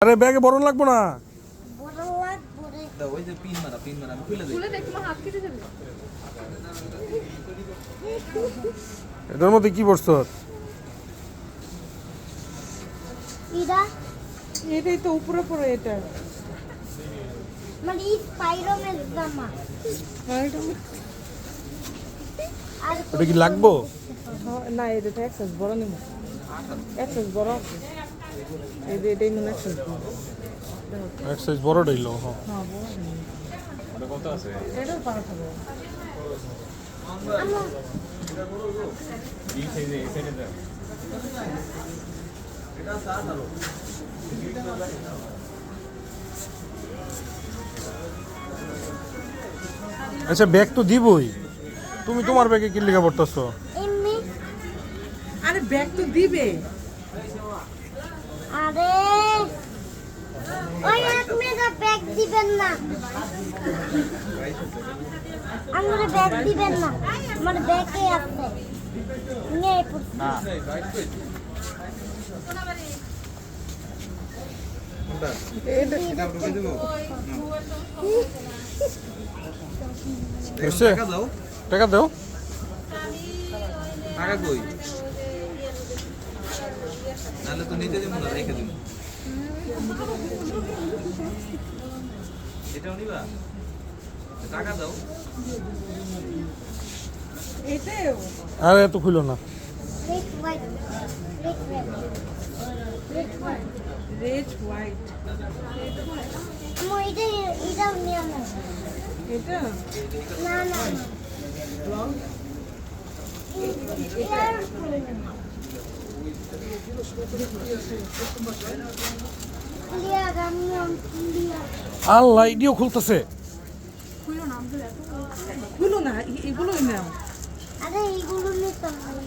আরে ব্যাগে বড় লাগবো না। বড় লাগবো রে। দাও ওই যে পিন মারা আমি খুলে দেই। খুলে দেখ তোমার হাত কেটে যাবে। এটার মধ্যে কি পড়ছ? ইরা এটাই তো উপরে পড়ে এটা। মানে স্পাইডারম্যান জামা। আর ওটা কি লাগবো? না এটা তো এক্সেস বড় নেব। এক্সেস বড় আছে। এটাই মনে এক্সেস বড়। এক সাইজ বড়টাই লো। হ্যাঁ হ্যাঁ বড়। ওটা কত আছে? এটা পারা যাবে। এই সাইজে এই সাইজে দাও। এটা সাত আলো। আচ্ছা ব্যাগ তো দিবই, তুমি তোমার ব্যাগে কি লিখে পড়তেছো? এমনি আরে ব্যাগ তো দিবে। আরে ওই এক মেগা ব্যাগ দিবেন না। আমার ব্যাগ দিবেন না। আমার ব্যাগে আছে। নিয়ে পড়ছি। না কোনটা? এটা এটা ঢুকে দেব। হয়েছে? টাকা দাও। টাকা দাও। টাকা কই? নালে তো নিতে দেব না, রেখে দেব। এটাও নিবা? টাকা দাও। এটাও আরে এত খুলো না। Red white red red white red white. মই এটাও নিয়ে না। এটা না না ক্লিয়ার আমি ক্লিয়ার আল্লাহ ইডিও খুলতেছে। খুলো না এগুলোই নাও। আরে এইগুলো নিতে হবে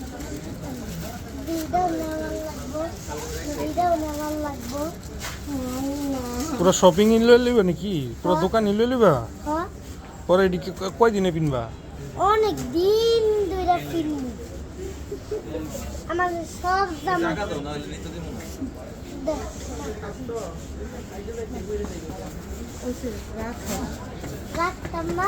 এইটাও নেওয়ার লাগবো পুরো শপিং ইলে লিবা নাকি? পুরো দোকান ইলে লিবা? হ্যাঁ পরে এদিকে কয়দিনে পিনবা? অনেক দিন ধরে কিনি আমার সব জামা টাকা দাও, নাহলে নিতে দেব না। ওই রাখো। রাখতাম না